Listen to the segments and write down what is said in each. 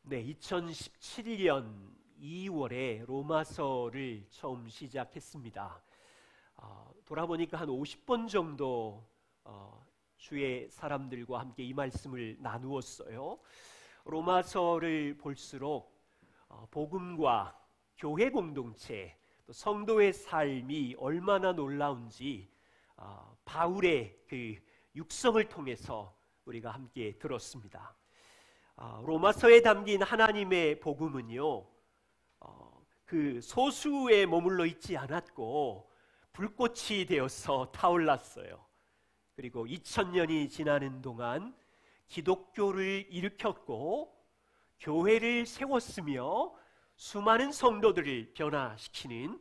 네, 2017년 2월에 로마서를 처음 시작했습니다. 돌아보니까 한 50번 정도 주의 사람들과 함께 이 말씀을 나누었어요. 로마서를 볼수록 복음과 교회 공동체, 또 성도의 삶이 얼마나 놀라운지 바울의 그 육성을 통해서 우리가 함께 들었습니다. 로마서에 담긴 하나님의 복음은요, 그 소수에 머물러 있지 않았고 불꽃이 되어서 타올랐어요. 그리고 2000년이 지나는 동안 기독교를 일으켰고 교회를 세웠으며 수많은 성도들을 변화시키는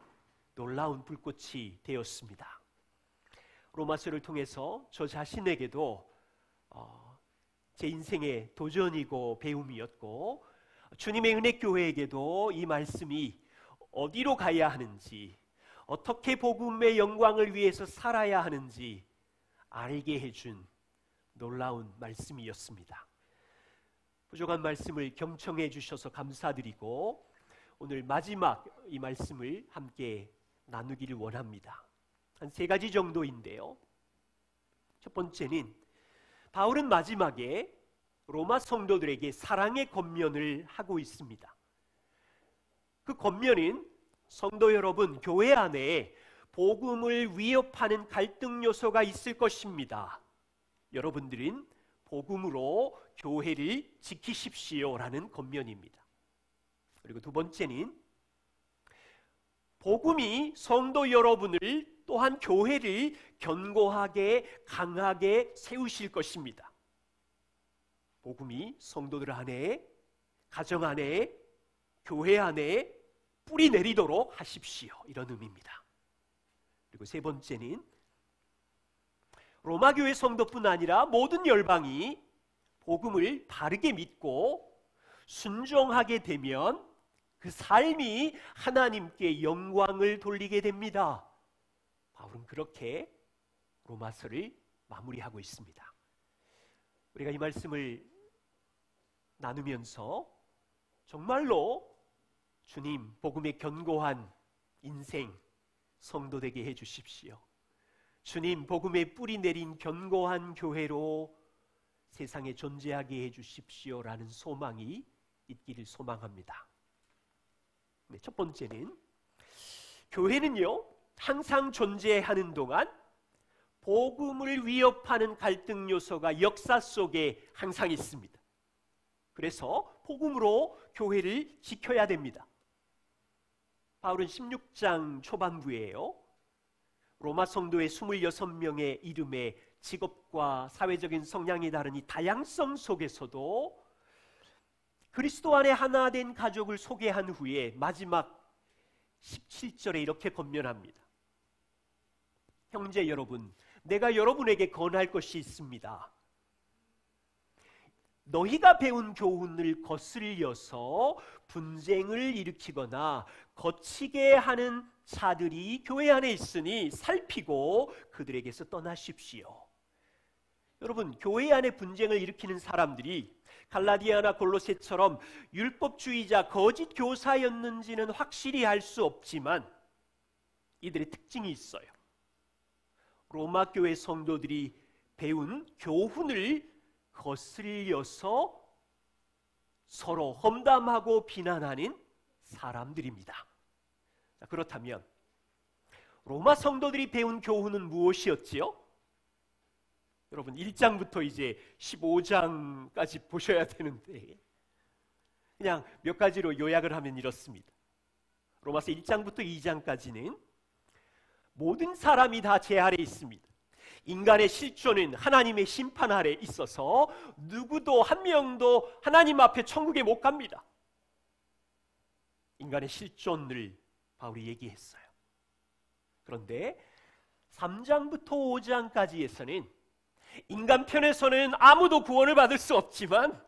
놀라운 불꽃이 되었습니다. 로마서를 통해서 저 자신에게도 제 인생의 도전이고 배움이었고, 주님의 은혜교회에게도 이 말씀이 어디로 가야 하는지, 어떻게 복음의 영광을 위해서 살아야 하는지 알게 해준 놀라운 말씀이었습니다. 부족한 말씀을 경청해 주셔서 감사드리고, 오늘 마지막 이 말씀을 함께 나누기를 원합니다. 한 3가지 정도인데요. 첫 번째는 바울은 마지막에 로마 성도들에게 사랑의 권면을 하고 있습니다. 그 권면은 성도 여러분, 교회 안에 복음을 위협하는 갈등 요소가 있을 것입니다. 여러분들은 복음으로 교회를 지키십시오라는 권면입니다. 그리고 두 번째는 복음이 성도 여러분을 또한 교회를 견고하게 강하게 세우실 것입니다. 복음이 성도들 안에, 가정 안에, 교회 안에 뿌리 내리도록 하십시오, 이런 의미입니다. 그리고 세 번째는 로마 교회 성도뿐 아니라 모든 열방이 복음을 바르게 믿고 순종하게 되면 그 삶이 하나님께 영광을 돌리게 됩니다. 바울은 그렇게 로마서를 마무리하고 있습니다. 우리가 이 말씀을 나누면서 정말로 주님 복음의 견고한 인생 성도 되게 해주십시오. 주님 복음의 뿌리 내린 견고한 교회로 세상에 존재하게 해주십시오라는 소망이 있기를 소망합니다. 네, 첫 번째는 교회는요, 항상 존재하는 동안 복음을 위협하는 갈등 요소가 역사 속에 항상 있습니다. 그래서 복음으로 교회를 지켜야 됩니다. 바울은 16장 초반부에요, 로마 성도의 26명의 이름의 직업과 사회적인 성향이 다른 이 다양성 속에서도 그리스도 안에 하나 된 가족을 소개한 후에 마지막 17절에 이렇게 권면합니다. 형제 여러분, 내가 여러분에게 권할 것이 있습니다. 너희가 배운 교훈을 거슬려서 분쟁을 일으키거나 거치게 하는 자들이 교회 안에 있으니 살피고 그들에게서 떠나십시오. 여러분, 교회 안에 분쟁을 일으키는 사람들이 갈라디아나 골로새처럼 율법주의자 거짓 교사였는지는 확실히 알 수 없지만 이들의 특징이 있어요. 로마 교회 성도들이 배운 교훈을 거슬려서 서로 험담하고 비난하는 사람들입니다. 자, 그렇다면 로마 성도들이 배운 교훈은 무엇이었지요? 여러분, 1장부터 이제 15장까지 보셔야 되는데 그냥 몇 가지로 요약을 하면 이렇습니다. 로마서 1장부터 2장까지는 모든 사람이 다 죄 아래 있습니다. 인간의 실존은 하나님의 심판 아래 있어서 누구도 한 명도 하나님 앞에 천국에 못 갑니다. 인간의 실존을 바울이 얘기했어요. 그런데 3장부터 5장까지에서는 인간 편에서는 아무도 구원을 받을 수 없지만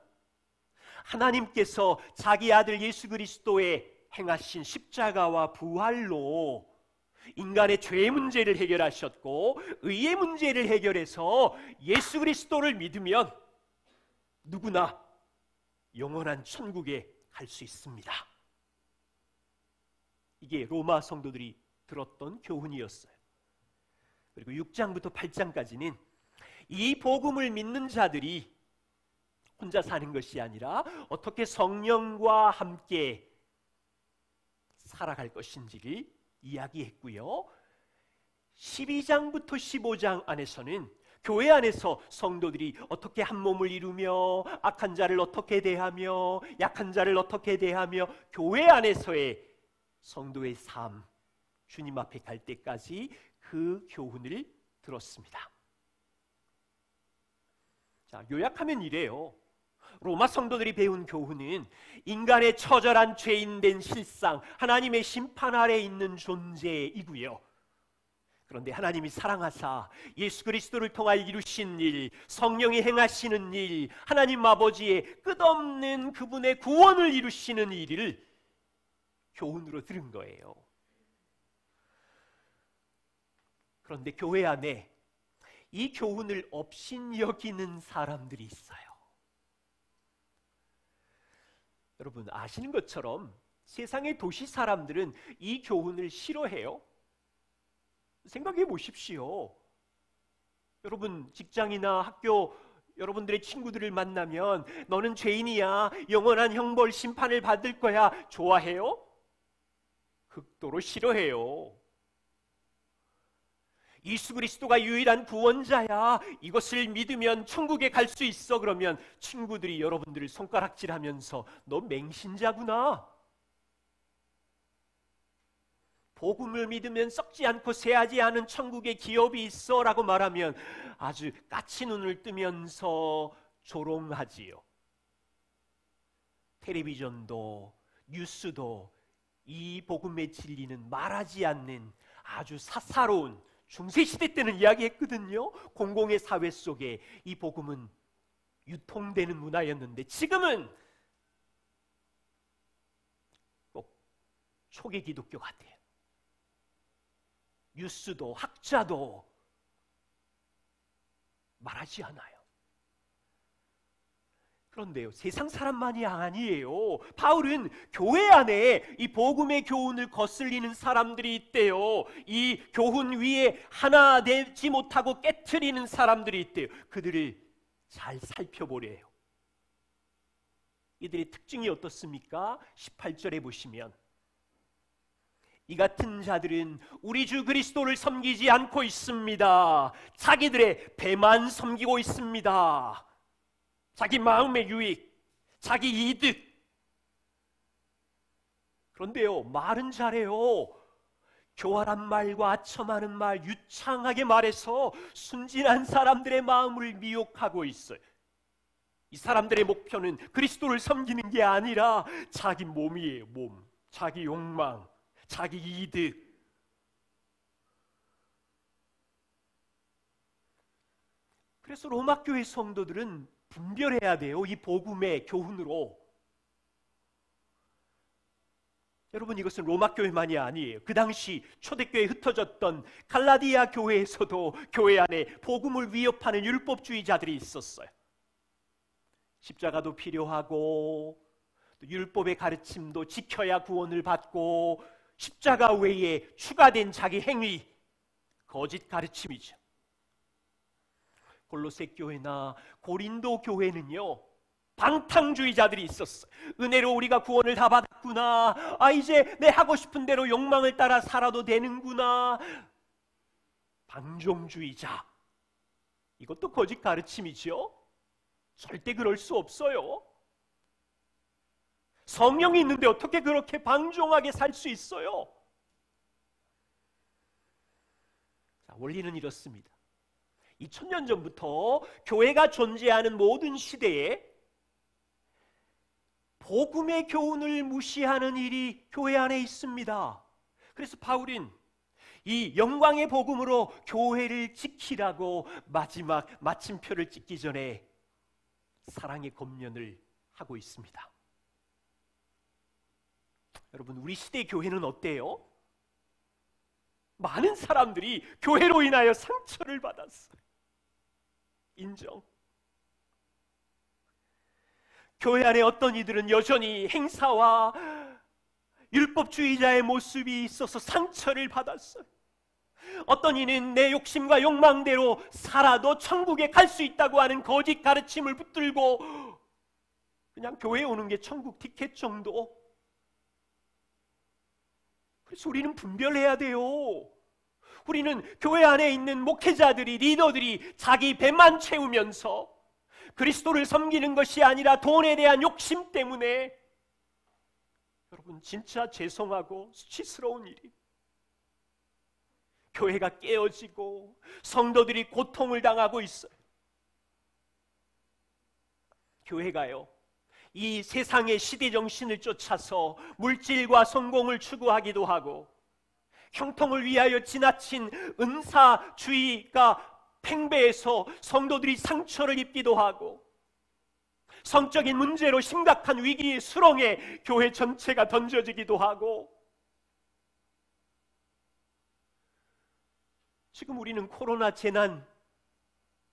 하나님께서 자기 아들 예수 그리스도의 행하신 십자가와 부활로 인간의 죄의 문제를 해결하셨고 의의 문제를 해결해서 예수 그리스도를 믿으면 누구나 영원한 천국에 갈 수 있습니다. 이게 로마 성도들이 들었던 교훈이었어요. 그리고 6장부터 8장까지는 이 복음을 믿는 자들이 혼자 사는 것이 아니라 어떻게 성령과 함께 살아갈 것인지를 이야기했고요. 12장부터 15장 안에서는 교회 안에서 성도들이 어떻게 한 몸을 이루며 악한 자를 어떻게 대하며 약한 자를 어떻게 대하며 교회 안에서의 성도의 삶, 주님 앞에 갈 때까지 그 교훈을 들었습니다. 자, 요약하면 이래요. 로마 성도들이 배운 교훈은 인간의 처절한 죄인된 실상, 하나님의 심판 아래 있는 존재이고요. 그런데 하나님이 사랑하사 예수 그리스도를 통하여 이루신 일, 성령이 행하시는 일, 하나님 아버지의 끝없는 그분의 구원을 이루시는 일을 교훈으로 들은 거예요. 그런데 교회 안에 이 교훈을 업신여기는 사람들이 있어요. 여러분 아시는 것처럼 세상의 도시 사람들은 이 교훈을 싫어해요. 생각해 보십시오. 여러분 직장이나 학교 여러분들의 친구들을 만나면 너는 죄인이야, 영원한 형벌 심판을 받을 거야, 좋아해요? 극도로 싫어해요. 예수 그리스도가 유일한 구원자야, 이것을 믿으면 천국에 갈 수 있어. 그러면 친구들이 여러분들을 손가락질하면서 너 맹신자구나, 복음을 믿으면 썩지 않고 쇠하지 않은 천국에 기업이 있어 라고 말하면 아주 까치 눈을 뜨면서 조롱하지요. 텔레비전도 뉴스도 이 복음의 진리는 말하지 않는 아주 사사로운, 중세시대 때는 이야기했거든요. 공공의 사회 속에 이 복음은 유통되는 문화였는데 지금은 꼭 초기 기독교 같아요. 뉴스도 학자도 말하지 않아요. 그런데요, 세상 사람만이 아니에요. 바울은 교회 안에 이 복음의 교훈을 거슬리는 사람들이 있대요. 이 교훈 위에 하나 되지 못하고 깨트리는 사람들이 있대요. 그들을 잘 살펴보래요. 이들의 특징이 어떻습니까? 18절에 보시면 이 같은 자들은 우리 주 그리스도를 섬기지 않고 있습니다. 자기들의 배만 섬기고 있습니다. 자기 마음의 유익, 자기 이득. 그런데요, 말은 잘해요. 교활한 말과 아첨하는 말, 유창하게 말해서 순진한 사람들의 마음을 미혹하고 있어요. 이 사람들의 목표는 그리스도를 섬기는 게 아니라 자기 몸이에요. 몸, 자기 욕망, 자기 이득. 그래서 로마 교회 성도들은 분별해야 돼요. 이 복음의 교훈으로. 여러분 이것은 로마 교회만이 아니에요. 그 당시 초대교회에 흩어졌던 갈라디아 교회에서도 교회 안에 복음을 위협하는 율법주의자들이 있었어요. 십자가도 필요하고 또 율법의 가르침도 지켜야 구원을 받고 십자가 외에 추가된 자기 행위, 거짓 가르침이죠. 골로새 교회나 고린도 교회는요 방탕주의자들이 있었어요. 은혜로 우리가 구원을 다 받았구나, 이제 내 하고 싶은 대로 욕망을 따라 살아도 되는구나. 방종주의자, 이것도 거짓 가르침이죠. 절대 그럴 수 없어요. 성령이 있는데 어떻게 그렇게 방종하게 살 수 있어요? 자, 원리는 이렇습니다. 2000년 전부터 교회가 존재하는 모든 시대에 복음의 교훈을 무시하는 일이 교회 안에 있습니다. 그래서 바울은 이 영광의 복음으로 교회를 지키라고 마지막 마침표를 찍기 전에 사랑의 권면을 하고 있습니다. 여러분 우리 시대의 교회는 어때요? 많은 사람들이 교회로 인하여 상처를 받았어요. 인정. 교회 안에 어떤 이들은 여전히 행사와 율법주의자의 모습이 있어서 상처를 받았어요. 어떤 이는 내 욕심과 욕망대로 살아도 천국에 갈 수 있다고 하는 거짓 가르침을 붙들고 그냥 교회에 오는 게 천국 티켓 정도. 그래서 우리는 분별해야 돼요. 우리는 교회 안에 있는 목회자들이, 리더들이 자기 배만 채우면서 그리스도를 섬기는 것이 아니라 돈에 대한 욕심 때문에, 여러분 진짜 죄송하고 수치스러운 일이, 교회가 깨어지고 성도들이 고통을 당하고 있어요. 교회가요, 이 세상의 시대 정신을 쫓아서 물질과 성공을 추구하기도 하고, 형통을 위하여 지나친 은사주의가 팽배해서 성도들이 상처를 입기도 하고, 성적인 문제로 심각한 위기의 수렁에 교회 전체가 던져지기도 하고, 지금 우리는 코로나 재난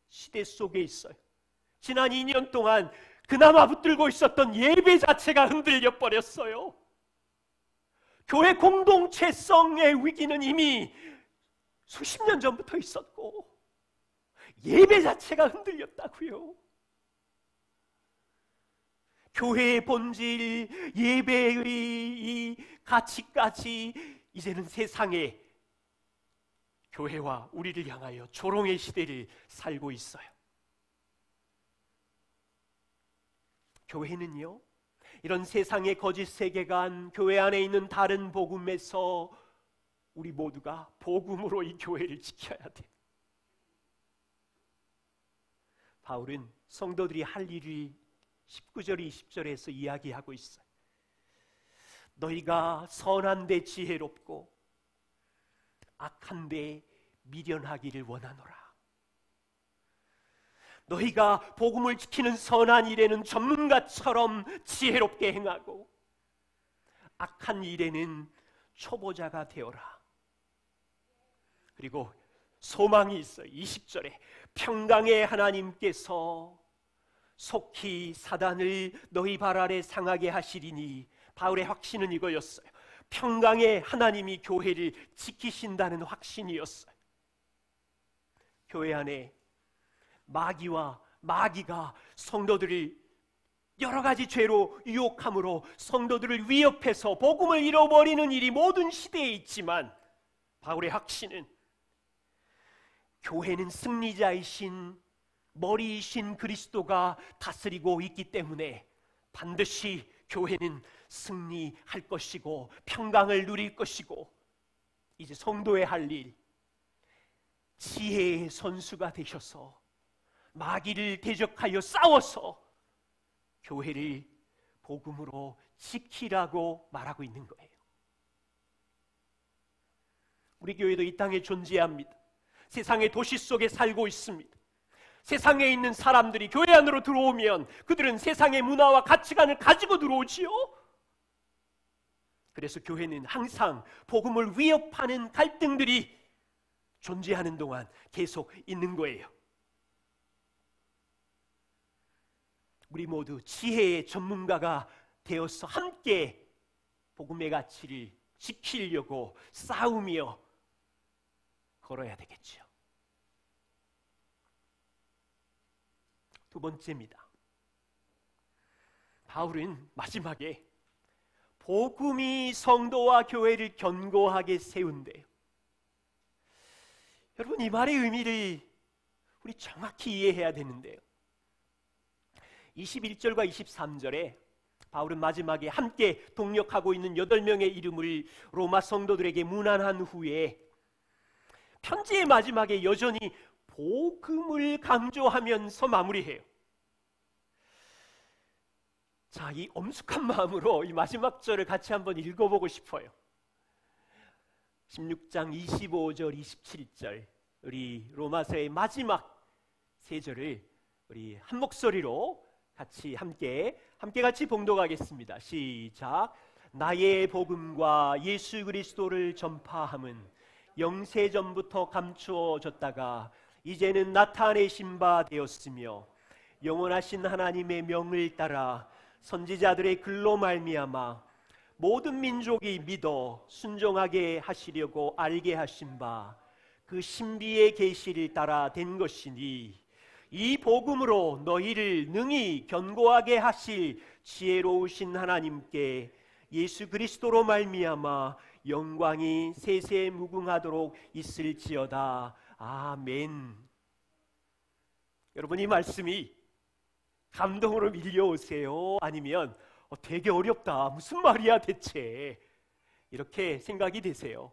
시대 속에 있어요. 지난 2년 동안 그나마 붙들고 있었던 예배 자체가 흔들려 버렸어요. 교회 공동체성의 위기는 이미 수십 년 전부터 있었고 예배 자체가 흔들렸다고요. 교회의 본질, 예배의 이 가치까지 이제는 세상에 교회와 우리를 향하여 조롱의 시대를 살고 있어요. 교회는요, 이런 세상의 거짓 세계관, 교회 안에 있는 다른 복음에서 우리 모두가 복음으로 이 교회를 지켜야 돼. 바울은 성도들이 할 일이 19절, 20절에서 이야기하고 있어요. 너희가 선한데 지혜롭고 악한데 미련하기를 원하노라. 너희가 복음을 지키는 선한 일에는 전문가처럼 지혜롭게 행하고 악한 일에는 초보자가 되어라. 그리고 소망이 있어요. 20절에 평강의 하나님께서 속히 사단을 너희 발 아래 상하게 하시리니, 바울의 확신은 이거였어요. 평강의 하나님이 교회를 지키신다는 확신이었어요. 교회 안에 마귀가 성도들을 여러 가지 죄로 유혹함으로 성도들을 위협해서 복음을 잃어버리는 일이 모든 시대에 있지만, 바울의 확신은 교회는 승리자이신 머리이신 그리스도가 다스리고 있기 때문에 반드시 교회는 승리할 것이고 평강을 누릴 것이고, 이제 성도의 할 일, 지혜의 선수가 되셔서 마귀를 대적하여 싸워서 교회를 복음으로 지키라고 말하고 있는 거예요. 우리 교회도 이 땅에 존재합니다. 세상의 도시 속에 살고 있습니다. 세상에 있는 사람들이 교회 안으로 들어오면 그들은 세상의 문화와 가치관을 가지고 들어오지요. 그래서 교회는 항상 복음을 위협하는 갈등들이 존재하는 동안 계속 있는 거예요. 우리 모두 지혜의 전문가가 되어서 함께 복음의 가치를 지키려고 싸우며 걸어야 되겠죠. 두 번째입니다. 바울은 마지막에 복음이 성도와 교회를 견고하게 세운대요. 여러분, 이 말의 의미를 우리 정확히 이해해야 되는데요, 21절과 23절에 바울은 마지막에 함께 동역하고 있는 8명의 이름을 로마 성도들에게 문안한 후에 편지의 마지막에 여전히 복음을 강조하면서 마무리해요. 자, 이 엄숙한 마음으로 이 마지막 절을 같이 한번 읽어보고 싶어요. 16장 25절, 27절, 우리 로마서의 마지막 세 절을 우리 한 목소리로 같이 함께 같이 봉독하겠습니다. 시작. 나의 복음과 예수 그리스도를 전파함은 영세전부터 감추어졌다가 이제는 나타내신 바 되었으며, 영원하신 하나님의 명을 따라 선지자들의 글로 말미암아 모든 민족이 믿어 순종하게 하시려고 알게 하신 바 그 신비의 계시를 따라 된 것이니 이 복음으로 너희를 능히 견고하게 하실 지혜로우신 하나님께 예수 그리스도로 말미암아 영광이 세세무궁하도록 있을지어다. 아멘. 여러분, 이 말씀이 감동으로 밀려오세요? 아니면 되게 어렵다, 무슨 말이야 대체, 이렇게 생각이 되세요?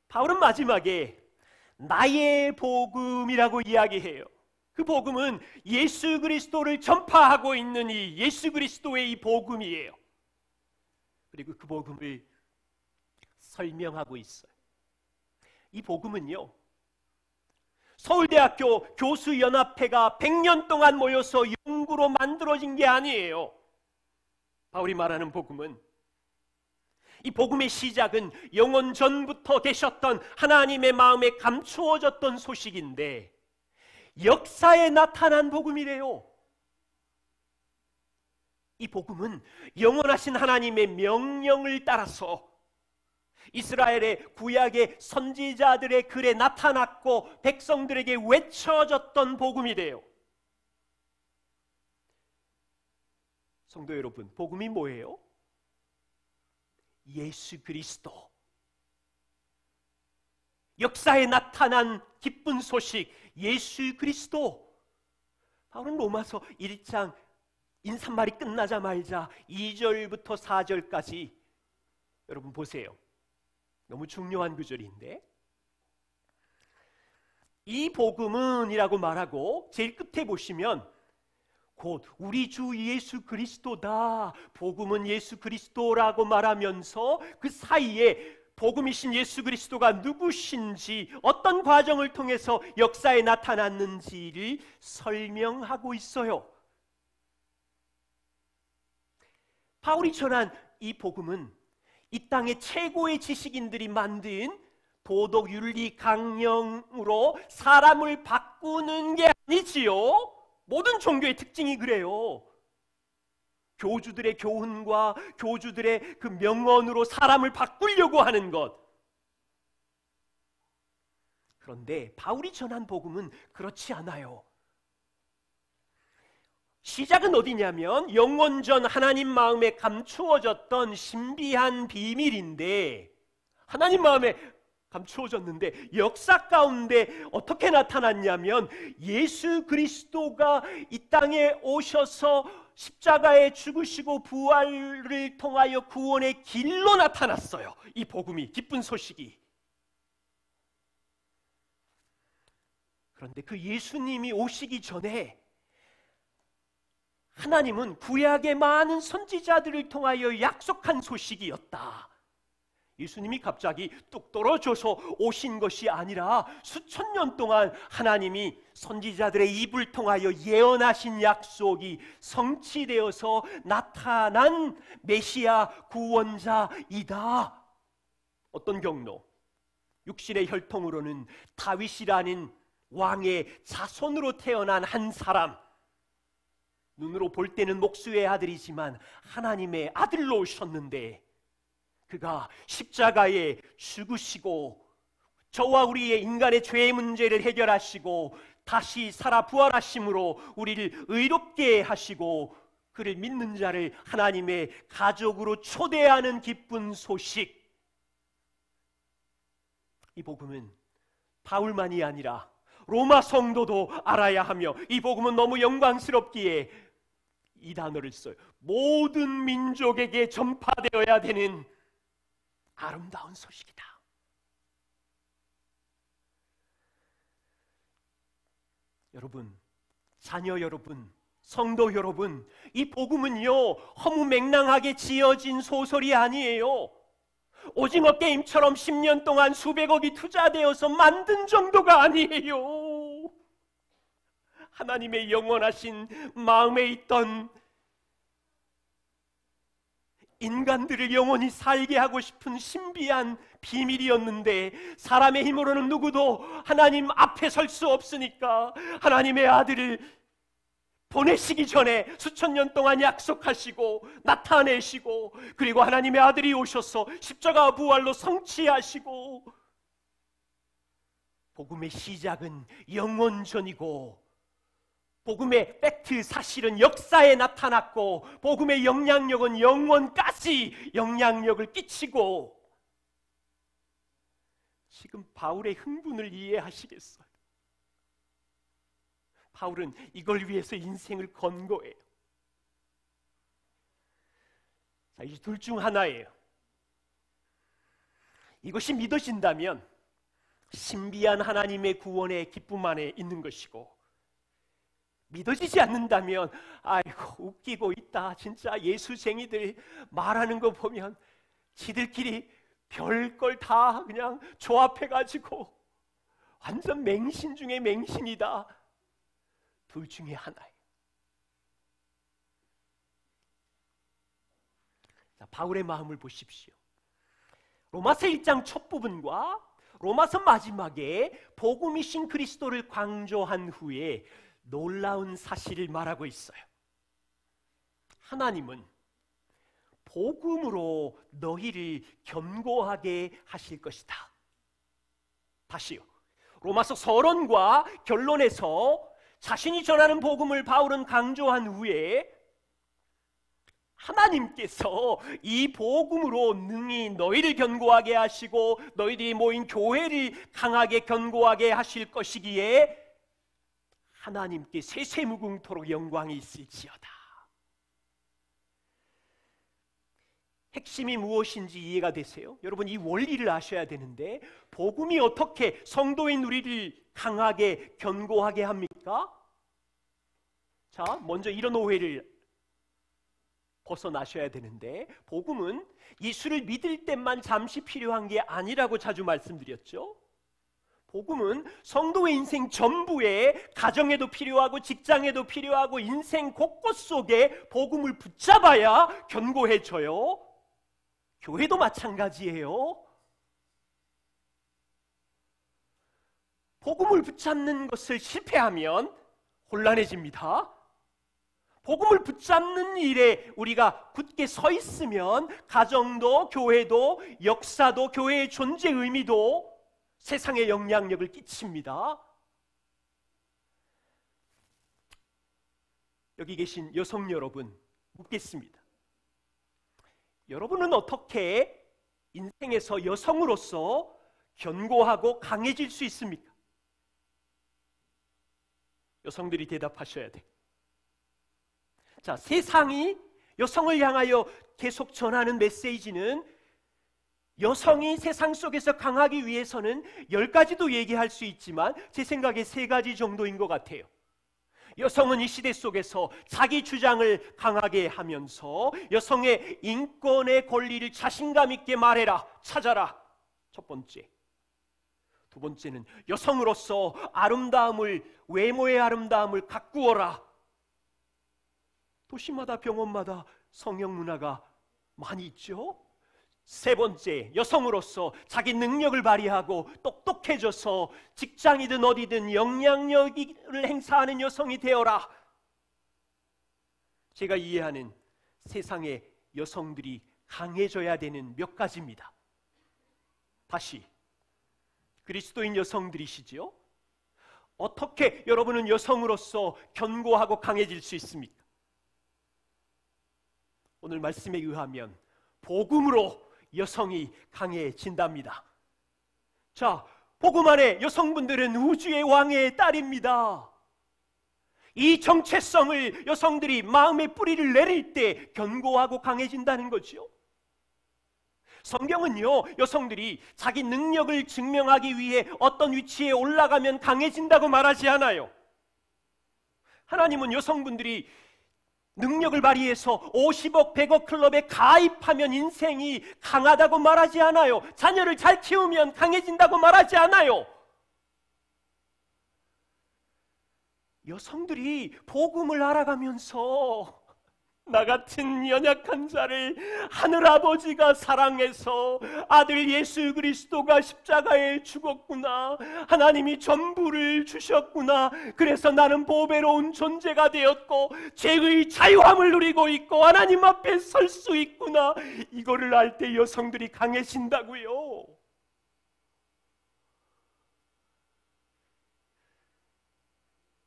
바울은 마지막에 나의 복음이라고 이야기해요. 그 복음은 예수 그리스도를 전파하고 있는 이 예수 그리스도의 이 복음이에요. 그리고 그 복음을 설명하고 있어요. 이 복음은요, 서울대학교 교수연합회가 100년 동안 모여서 연구로 만들어진 게 아니에요. 바울이 말하는 복음은, 이 복음의 시작은 영원 전부터 계셨던 하나님의 마음에 감추어졌던 소식인데 역사에 나타난 복음이래요. 이 복음은 영원하신 하나님의 명령을 따라서 이스라엘의 구약의 선지자들의 글에 나타났고 백성들에게 외쳐졌던 복음이래요. 성도 여러분, 복음이 뭐예요? 예수 그리스도. 역사에 나타난 기쁜 소식, 예수 그리스도. 바울은 로마서 1장 인사말이 끝나자마자 2절부터 4절까지 여러분 보세요. 너무 중요한 구절인데, 이 복음은 이라고 말하고 제일 끝에 보시면 곧 우리 주 예수 그리스도다, 복음은 예수 그리스도라고 말하면서 그 사이에 복음이신 예수 그리스도가 누구신지, 어떤 과정을 통해서 역사에 나타났는지를 설명하고 있어요. 바울이 전한 이 복음은 이 땅의 최고의 지식인들이 만든 도덕 윤리 강령으로 사람을 바꾸는 게 아니지요. 모든 종교의 특징이 그래요. 교주들의 교훈과 교주들의 그 명언으로 사람을 바꾸려고 하는 것. 그런데 바울이 전한 복음은 그렇지 않아요. 시작은 어디냐면 영원전 하나님 마음에 감추어졌던 신비한 비밀인데, 하나님 마음에 감추어졌는데 역사 가운데 어떻게 나타났냐면 예수 그리스도가 이 땅에 오셔서 십자가에 죽으시고 부활을 통하여 구원의 길로 나타났어요. 이 복음이, 기쁜 소식이. 그런데 그 예수님이 오시기 전에 하나님은 구약의 많은 선지자들을 통하여 약속한 소식이었다. 예수님이 갑자기 뚝 떨어져서 오신 것이 아니라 수천 년 동안 하나님이 선지자들의 입을 통하여 예언하신 약속이 성취되어서 나타난 메시아 구원자이다. 어떤 경로? 육신의 혈통으로는 다윗이라는 왕의 자손으로 태어난 한 사람, 눈으로 볼 때는 목수의 아들이지만 하나님의 아들로 오셨는데, 그가 십자가에 죽으시고 저와 우리의 인간의 죄의 문제를 해결하시고 다시 살아 부활하심으로 우리를 의롭게 하시고 그를 믿는 자를 하나님의 가족으로 초대하는 기쁜 소식. 이 복음은 바울만이 아니라 로마 성도도 알아야 하며, 이 복음은 너무 영광스럽기에 이 단어를 써요. 모든 민족에게 전파되어야 되는 아름다운 소식이다. 여러분, 자녀 여러분, 성도 여러분, 이 복음은요 허무맹랑하게 지어진 소설이 아니에요. 오징어 게임처럼 10년 동안 수백억이 투자되어서 만든 정도가 아니에요. 하나님의 영원하신 마음에 있던 인간들을 영원히 살게 하고 싶은 신비한 비밀이었는데, 사람의 힘으로는 누구도 하나님 앞에 설 수 없으니까 하나님의 아들을 보내시기 전에 수천 년 동안 약속하시고 나타내시고, 그리고 하나님의 아들이 오셔서 십자가 부활로 성취하시고, 복음의 시작은 영원전이고 복음의 팩트 사실은 역사에 나타났고 복음의 영향력은 영원까지 영향력을 끼치고, 지금 바울의 흥분을 이해하시겠어요? 바울은 이걸 위해서 인생을 건 거예요. 자, 이제 둘 중 하나예요. 이것이 믿어진다면 신비한 하나님의 구원의 기쁨 안에 있는 것이고, 믿어지지 않는다면 아이고 웃기고 있다, 진짜 예수쟁이들 말하는 거 보면 지들끼리 별걸 다 그냥 조합해가지고 완전 맹신 중에 맹신이다. 둘 중에 하나예요. 자, 바울의 마음을 보십시오. 로마서 1장 첫 부분과 로마서 마지막에 복음이신 그리스도를 강조한 후에 놀라운 사실을 말하고 있어요. 하나님은 복음으로 너희를 견고하게 하실 것이다. 다시요. 로마서 서론과 결론에서 자신이 전하는 복음을 바울은 강조한 후에 하나님께서 이 복음으로 능히 너희를 견고하게 하시고 너희들이 모인 교회를 강하게 견고하게 하실 것이기에 하나님께 세세무궁토록 영광이 있을지어다. 핵심이 무엇인지 이해가 되세요? 여러분, 이 원리를 아셔야 되는데, 복음이 어떻게 성도인 우리를 강하게 견고하게 합니까? 자, 먼저 이런 오해를 벗어나셔야 되는데, 복음은 예수를 믿을 때만 잠시 필요한 게 아니라고 자주 말씀드렸죠. 복음은 성도의 인생 전부에, 가정에도 필요하고 직장에도 필요하고 인생 곳곳 속에 복음을 붙잡아야 견고해져요. 교회도 마찬가지예요. 복음을 붙잡는 것을 실패하면 혼란해집니다. 복음을 붙잡는 일에 우리가 굳게 서 있으면 가정도 교회도 역사도 교회의 존재 의미도 세상에 영향력을 끼칩니다. 여기 계신 여성 여러분, 묻겠습니다. 여러분은 어떻게 인생에서 여성으로서 견고하고 강해질 수 있습니까? 여성들이 대답하셔야 돼. 자, 세상이 여성을 향하여 계속 전하는 메시지는, 여성이 세상 속에서 강하기 위해서는 10가지도 얘기할 수 있지만 제 생각에 3가지 정도인 것 같아요. 여성은 이 시대 속에서 자기 주장을 강하게 하면서 여성의 인권의 권리를 자신감 있게 말해라, 찾아라. 첫 번째. 두 번째는 여성으로서 아름다움을, 외모의 아름다움을 가꾸어라. 도시마다 병원마다 성형 문화가 많이 있죠. 세 번째, 여성으로서 자기 능력을 발휘하고 똑똑해져서 직장이든 어디든 영향력을 행사하는 여성이 되어라. 제가 이해하는 세상의 여성들이 강해져야 되는 몇 가지입니다. 다시, 그리스도인 여성들이시죠? 어떻게 여러분은 여성으로서 견고하고 강해질 수 있습니까? 오늘 말씀에 의하면 복음으로 여성이 강해진답니다. 자, 복음 안에 여성분들은 우주의 왕의 딸입니다. 이 정체성을 여성들이 마음의 뿌리를 내릴 때 견고하고 강해진다는 거죠. 성경은요, 여성들이 자기 능력을 증명하기 위해 어떤 위치에 올라가면 강해진다고 말하지 않아요. 하나님은 여성분들이 능력을 발휘해서 50억, 100억 클럽에 가입하면 인생이 강하다고 말하지 않아요. 자녀를 잘 키우면 강해진다고 말하지 않아요. 여성들이 복음을 알아가면서 나 같은 연약한 자를 하늘아버지가 사랑해서 아들 예수 그리스도가 십자가에 죽었구나. 하나님이 전부를 주셨구나. 그래서 나는 보배로운 존재가 되었고 죄의 자유함을 누리고 있고 하나님 앞에 설 수 있구나. 이거를 알 때 여성들이 강해진다고요.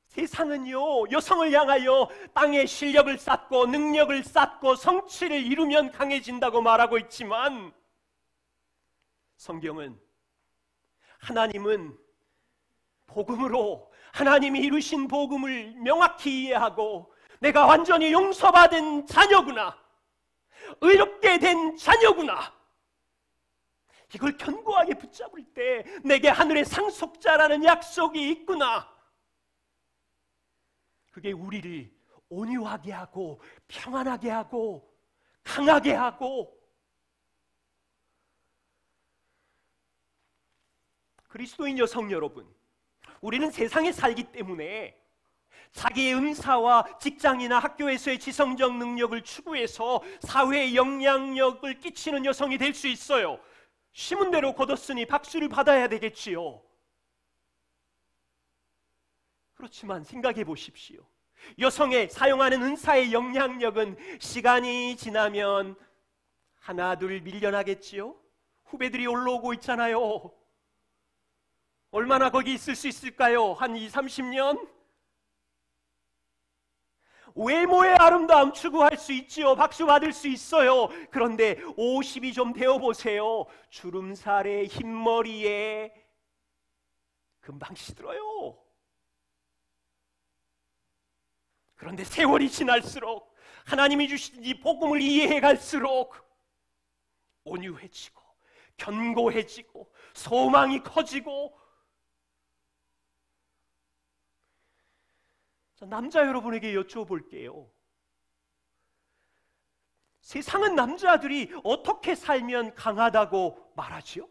세상은요, 여성을 향하여 땅에 실력을 쌓고 능력을 쌓고 성취를 이루면 강해진다고 말하고 있지만, 성경은, 하나님은 복음으로 하나님이 이루신 복음을 명확히 이해하고 내가 완전히 용서받은 자녀구나, 의롭게 된 자녀구나, 이걸 견고하게 붙잡을 때 내게 하늘의 상속자라는 약속이 있구나, 그게 우리를 온유하게 하고 평안하게 하고 강하게 하고, 그리스도인 여성 여러분, 우리는 세상에 살기 때문에 자기의 은사와 직장이나 학교에서의 지성적 능력을 추구해서 사회에 영향력을 끼치는 여성이 될 수 있어요. 심은 대로 거뒀으니 박수를 받아야 되겠지요. 그렇지만 생각해 보십시오. 여성의 사용하는 은사의 영향력은 시간이 지나면 하나 둘 밀려나겠지요. 후배들이 올라오고 있잖아요. 얼마나 거기 있을 수 있을까요? 한 20, 30년? 외모의 아름다움 추구할 수 있지요. 박수 받을 수 있어요. 그런데 50이 좀 되어보세요. 주름살에 흰머리에 금방 시들어요. 그런데 세월이 지날수록 하나님이 주신 이 복음을 이해해 갈수록 온유해지고 견고해지고 소망이 커지고, 남자 여러분에게 여쭤볼게요. 세상은 남자들이 어떻게 살면 강하다고 말하지요?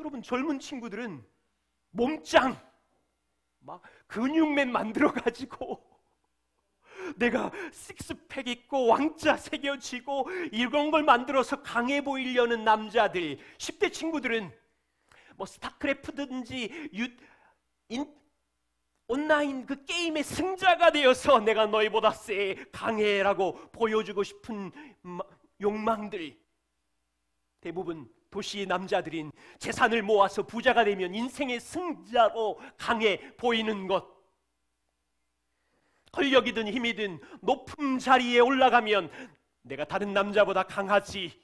여러분, 젊은 친구들은 몸짱, 막 근육맨 만들어가지고 내가 식스팩 있고 왕자 새겨지고 이런 걸 만들어서 강해 보이려는 남자들, 10대 친구들은 뭐 스타크래프트든지 온라인 그 게임의 승자가 되어서 내가 너희보다 세, 강해라고 보여주고 싶은 욕망들. 대부분 도시의 남자들인 재산을 모아서 부자가 되면 인생의 승자로 강해 보이는 것, 권력이든 힘이든 높은 자리에 올라가면 내가 다른 남자보다 강하지.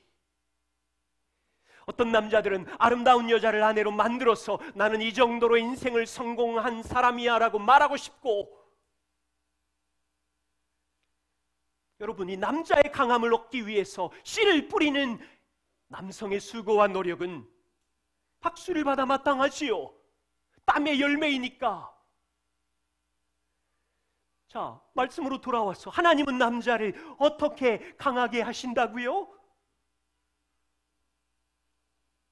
어떤 남자들은 아름다운 여자를 아내로 만들어서 나는 이 정도로 인생을 성공한 사람이야 라고 말하고 싶고, 여러분, 이 남자의 강함을 얻기 위해서 씨를 뿌리는 남성의 수고와 노력은 박수를 받아 마땅하지요. 땀의 열매이니까. 자, 말씀으로 돌아와서 하나님은 남자를 어떻게 강하게 하신다고요?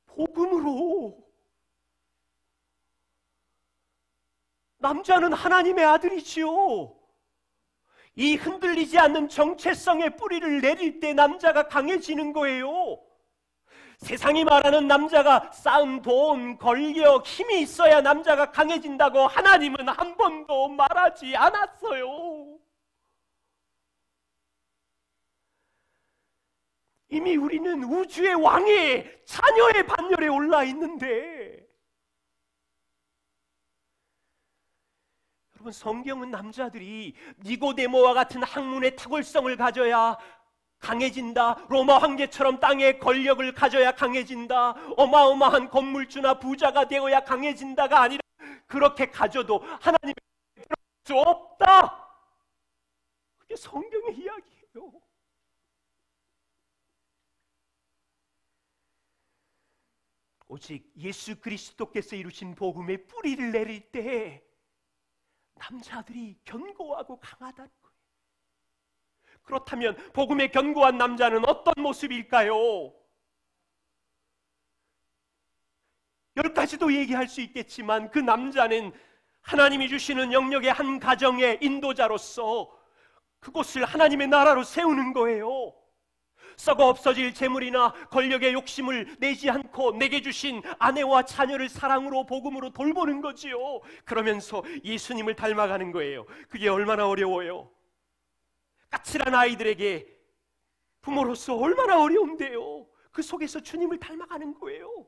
복음으로. 남자는 하나님의 아들이지요. 이 흔들리지 않는 정체성의 뿌리를 내릴 때 남자가 강해지는 거예요. 세상이 말하는 남자가 쌓은 돈, 권력, 힘이 있어야 남자가 강해진다고 하나님은 한 번도 말하지 않았어요. 이미 우리는 우주의 왕의 자녀의 반열에 올라 있는데, 여러분, 성경은 남자들이 니고데모와 같은 학문의 탁월성을 가져야 강해진다, 로마 황제처럼 땅의 권력을 가져야 강해진다, 어마어마한 건물주나 부자가 되어야 강해진다가 아니라 그렇게 가져도 하나님의 들어갈 수 없다. 그게 성경의 이야기예요. 오직 예수 그리스도께서 이루신 복음의 뿌리를 내릴 때 남자들이 견고하고 강하다는 거예요. 그렇다면 복음의 견고한 남자는 어떤 모습일까요? 10가지도 얘기할 수 있겠지만 그 남자는 하나님이 주시는 영역의 한 가정의 인도자로서 그곳을 하나님의 나라로 세우는 거예요. 썩어 없어질 재물이나 권력의 욕심을 내지 않고 내게 주신 아내와 자녀를 사랑으로 복음으로 돌보는 거지요. 그러면서 예수님을 닮아가는 거예요. 그게 얼마나 어려워요. 까칠한 아이들에게 부모로서 얼마나 어려운데요. 그 속에서 주님을 닮아가는 거예요.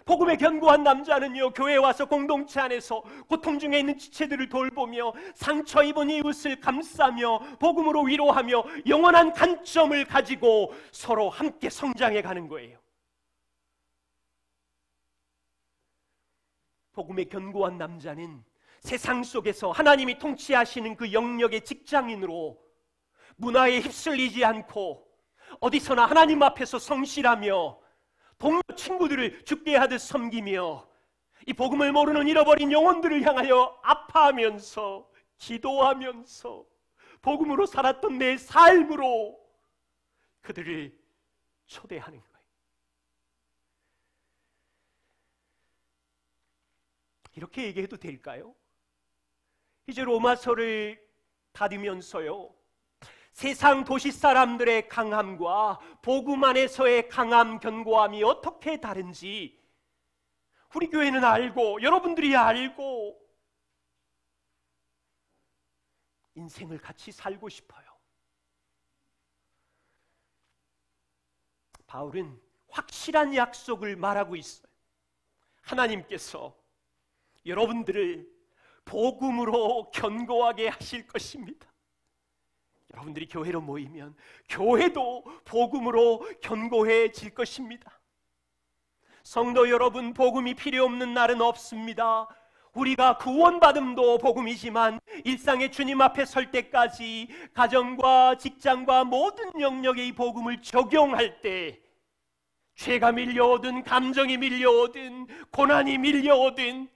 복음에 견고한 남자는요, 교회에 와서 공동체 안에서 고통 중에 있는 지체들을 돌보며 상처 입은 이웃을 감싸며 복음으로 위로하며 영원한 관점을 가지고 서로 함께 성장해 가는 거예요. 복음에 견고한 남자는 세상 속에서 하나님이 통치하시는 그 영역의 직장인으로 문화에 휩쓸리지 않고 어디서나 하나님 앞에서 성실하며 동료 친구들을 죽게 하듯 섬기며 이 복음을 모르는 잃어버린 영혼들을 향하여 아파하면서 기도하면서 복음으로 살았던 내 삶으로 그들을 초대하는 거예요. 이렇게 얘기해도 될까요? 이제 로마서를 닫으면서요, 세상 도시 사람들의 강함과 복음 안에서의 강함, 견고함이 어떻게 다른지 우리 교회는 알고, 여러분들이 알고 인생을 같이 살고 싶어요. 바울은 확실한 약속을 말하고 있어요. 하나님께서 여러분들을 복음으로 견고하게 하실 것입니다. 여러분들이 교회로 모이면 교회도 복음으로 견고해질 것입니다. 성도 여러분, 복음이 필요 없는 날은 없습니다. 우리가 구원받음도 복음이지만 일상의 주님 앞에 설 때까지 가정과 직장과 모든 영역의 이 복음을 적용할 때 죄가 밀려오든 감정이 밀려오든 고난이 밀려오든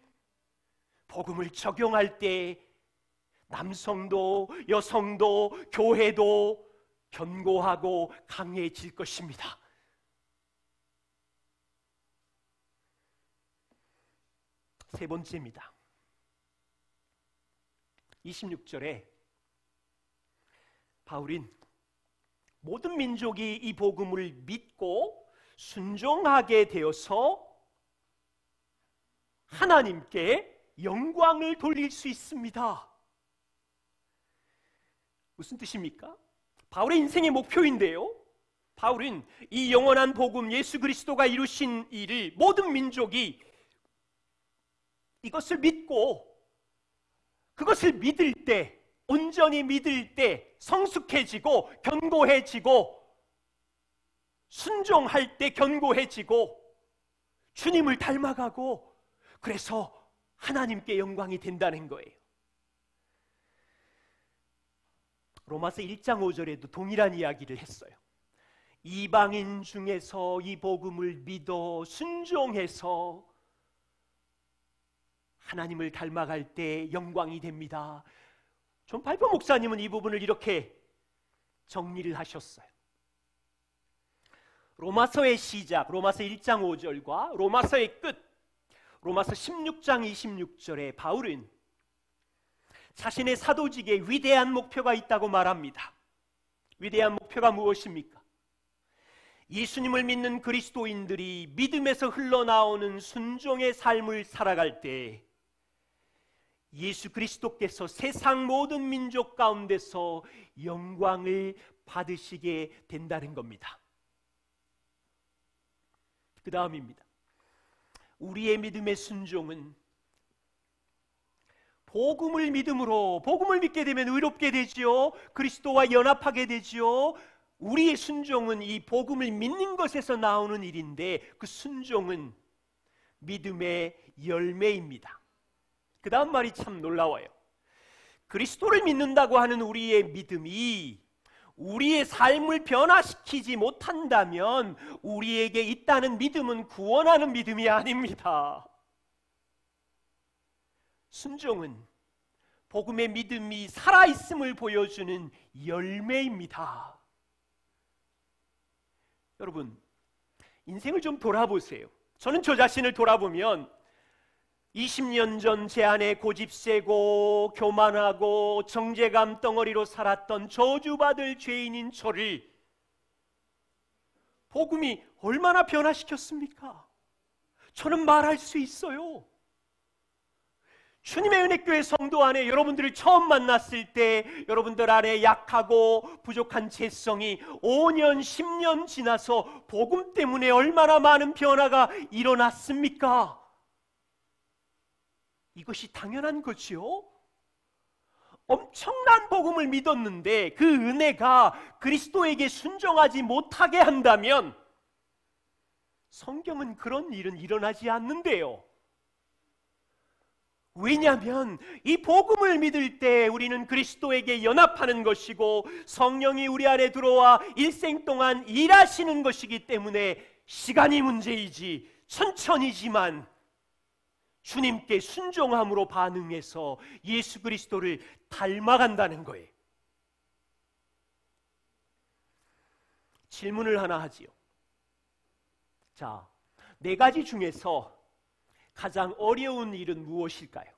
복음을 적용할 때 남성도 여성도 교회도 견고하고 강해질 것입니다. 세 번째입니다. 26절에 바울은 모든 민족이 이 복음을 믿고 순종하게 되어서 하나님께 영광을 돌릴 수 있습니다. 무슨 뜻입니까? 바울의 인생의 목표인데요, 바울은 이 영원한 복음, 예수 그리스도가 이루신 일을 모든 민족이 이것을 믿고 그것을 믿을 때, 온전히 믿을 때 성숙해지고 견고해지고 순종할 때 견고해지고 주님을 닮아가고 그래서 하나님께 영광이 된다는 거예요. 로마서 1장 5절에도 동일한 이야기를 했어요. 이방인 중에서 이 복음을 믿어 순종해서 하나님을 닮아갈 때 영광이 됩니다. 존 파이퍼 목사님은 이 부분을 이렇게 정리를 하셨어요. 로마서의 시작, 로마서 1장 5절과 로마서의 끝, 로마서 16장 26절에 바울은 자신의 사도직에 위대한 목표가 있다고 말합니다. 위대한 목표가 무엇입니까? 예수님을 믿는 그리스도인들이 믿음에서 흘러나오는 순종의 삶을 살아갈 때 예수 그리스도께서 세상 모든 민족 가운데서 영광을 받으시게 된다는 겁니다. 그 다음입니다. 우리의 믿음의 순종은 복음을 믿음으로, 복음을 믿게 되면 의롭게 되지요. 그리스도와 연합하게 되지요. 우리의 순종은 이 복음을 믿는 것에서 나오는 일인데 그 순종은 믿음의 열매입니다. 그 다음 말이 참 놀라워요. 그리스도를 믿는다고 하는 우리의 믿음이 우리의 삶을 변화시키지 못한다면 우리에게 있다는 믿음은 구원하는 믿음이 아닙니다. 순종은 복음의 믿음이 살아있음을 보여주는 열매입니다. 여러분, 인생을 좀 돌아보세요. 저는 저 자신을 돌아보면 20년 전 제 안에 고집세고 교만하고 정죄감 덩어리로 살았던 저주받을 죄인인 저를 복음이 얼마나 변화시켰습니까? 저는 말할 수 있어요. 주님의 은혜교회 성도 안에 여러분들을 처음 만났을 때 여러분들 안에 약하고 부족한 죄성이 5년, 10년 지나서 복음 때문에 얼마나 많은 변화가 일어났습니까? 이것이 당연한 거지요. 엄청난 복음을 믿었는데 그 은혜가 그리스도에게 순종하지 못하게 한다면 성경은 그런 일은 일어나지 않는데요. 왜냐하면 이 복음을 믿을 때 우리는 그리스도에게 연합하는 것이고 성령이 우리 안에 들어와 일생 동안 일하시는 것이기 때문에 시간이 문제이지 천천히지만 주님께 순종함으로 반응해서 예수 그리스도를 닮아간다는 거예요. 질문을 하나 하지요. 자, 4가지 중에서 가장 어려운 일은 무엇일까요?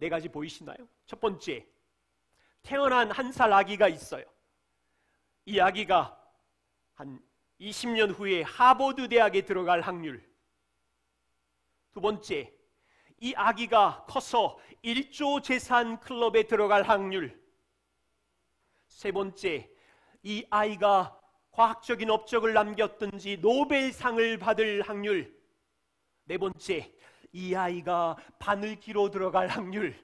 4가지 보이시나요? 첫 번째, 태어난 1살 아기가 있어요. 이 아기가 한 20년 후에 하버드 대학에 들어갈 확률. 두 번째, 이 아기가 커서 1조 재산 클럽에 들어갈 확률. 세 번째, 이 아이가 과학적인 업적을 남겼든지 노벨상을 받을 확률. 네 번째, 이 아이가 바늘기로 들어갈 확률.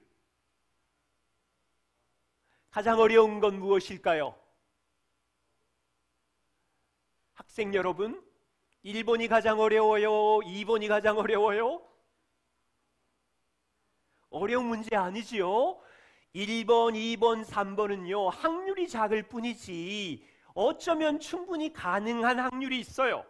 가장 어려운 건 무엇일까요? 학생 여러분, 1번이 가장 어려워요? 2번이 가장 어려워요? 어려운 문제 아니지요? 1번, 2번, 3번은요 확률이 작을 뿐이지 어쩌면 충분히 가능한 확률이 있어요.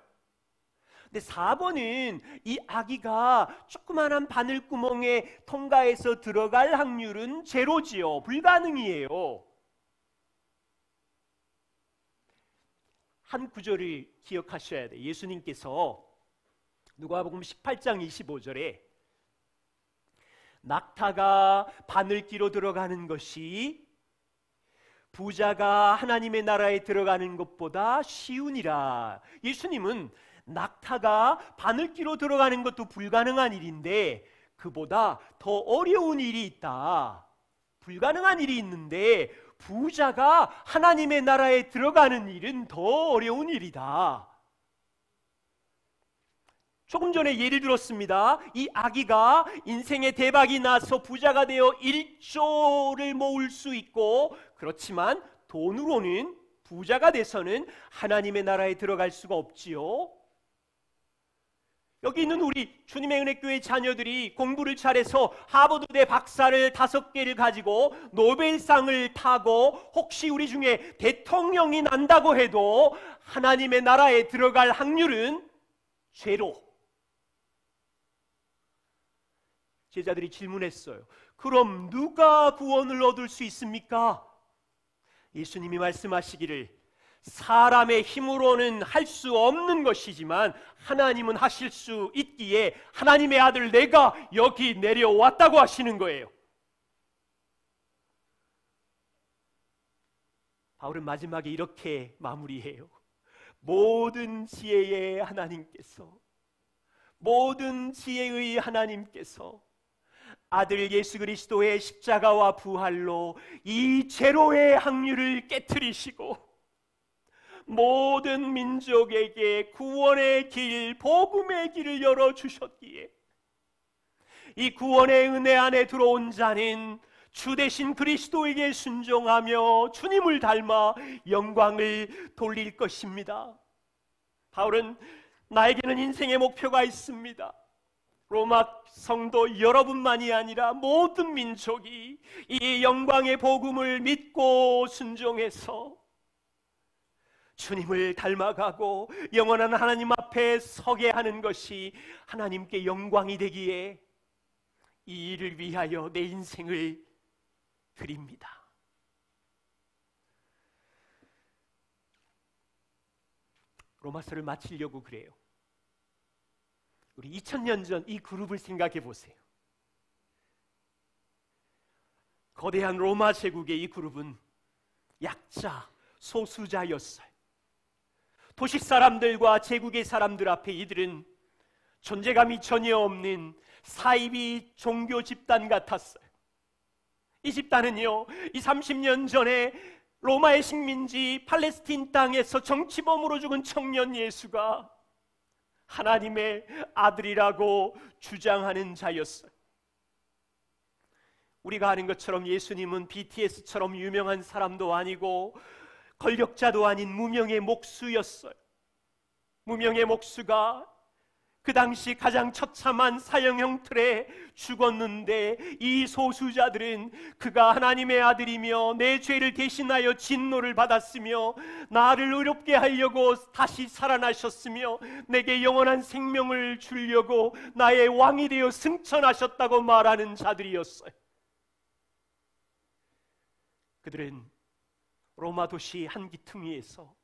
근데 4번은 이 아기가 조그만한 바늘구멍에 통과해서 들어갈 확률은 제로지요. 불가능이에요. 한 구절을 기억하셔야 돼요. 예수님께서 누가복음 18장 25절에 낙타가 바늘기로 들어가는 것이 부자가 하나님의 나라에 들어가는 것보다 쉬우니라. 예수님은 낙타가 바늘기로 들어가는 것도 불가능한 일인데 그보다 더 어려운 일이 있다. 불가능한 일이 있는데 부자가 하나님의 나라에 들어가는 일은 더 어려운 일이다. 조금 전에 예를 들었습니다. 이 아기가 인생의 대박이 나서 부자가 되어 1조를 모을 수 있고, 그렇지만 돈으로는 부자가 돼서는 하나님의 나라에 들어갈 수가 없지요. 여기 있는 우리 주님의 은혜교회 자녀들이 공부를 잘해서 하버드대 박사를 5개를 가지고 노벨상을 타고 혹시 우리 중에 대통령이 난다고 해도 하나님의 나라에 들어갈 확률은 제로. 제자들이 질문했어요. 그럼 누가 구원을 얻을 수 있습니까? 예수님이 말씀하시기를 사람의 힘으로는 할 수 없는 것이지만 하나님은 하실 수 있기에 하나님의 아들 내가 여기 내려왔다고 하시는 거예요. 바울은 마지막에 이렇게 마무리해요. 모든 지혜의 하나님께서, 모든 지혜의 하나님께서 아들 예수 그리스도의 십자가와 부활로 이 제로의 확률을 깨트리시고 모든 민족에게 구원의 길, 복음의 길을 열어주셨기에 이 구원의 은혜 안에 들어온 자는 주 대신 그리스도에게 순종하며 주님을 닮아 영광을 돌릴 것입니다. 바울은 나에게는 인생의 목표가 있습니다. 로마 성도 여러분만이 아니라 모든 민족이 이 영광의 복음을 믿고 순종해서 주님을 닮아가고 영원한 하나님 앞에 서게 하는 것이 하나님께 영광이 되기에 이 일을 위하여 내 인생을 드립니다. 로마서를 마치려고 그래요. 우리 2000년 전 이 그룹을 생각해 보세요. 거대한 로마 제국의 이 그룹은 약자, 소수자였어요. 도시 사람들과 제국의 사람들 앞에 이들은 존재감이 전혀 없는 사이비 종교 집단 같았어요. 이 집단은요, 이 30년 전에 로마의 식민지 팔레스틴 땅에서 정치범으로 죽은 청년 예수가 하나님의 아들이라고 주장하는 자였어요. 우리가 아는 것처럼 예수님은 BTS처럼 유명한 사람도 아니고 권력자도 아닌 무명의 목수였어요. 무명의 목수가 그 당시 가장 처참한 사형형 틀에 죽었는데, 이 소수자들은 그가 하나님의 아들이며 내 죄를 대신하여 진노를 받았으며 나를 의롭게 하려고 다시 살아나셨으며 내게 영원한 생명을 주려고 나의 왕이 되어 승천하셨다고 말하는 자들이었어요. 그들은 로마 도시 한 기퉁이에서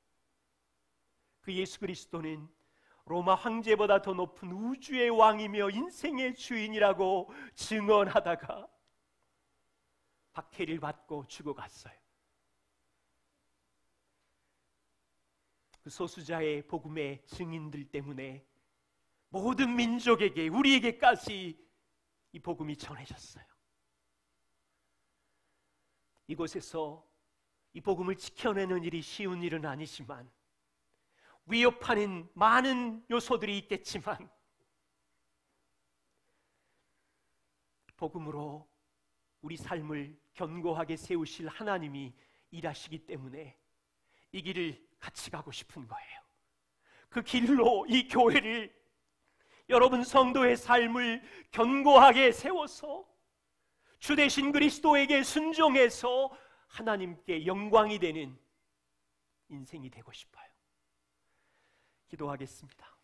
그 예수 그리스도는 로마 황제보다 더 높은 우주의 왕이며 인생의 주인이라고 증언하다가 박해를 받고 죽어갔어요. 그 소수자의 복음의 증인들 때문에 모든 민족에게, 우리에게까지 이 복음이 전해졌어요. 이곳에서 이 복음을 지켜내는 일이 쉬운 일은 아니지만, 위협하는 많은 요소들이 있겠지만, 복음으로 우리 삶을 견고하게 세우실 하나님이 일하시기 때문에 이 길을 같이 가고 싶은 거예요. 그 길로 이 교회를, 여러분 성도의 삶을 견고하게 세워서 주 대신 그리스도에게 순종해서 하나님께 영광이 되는 인생이 되고 싶어요. 기도하겠습니다.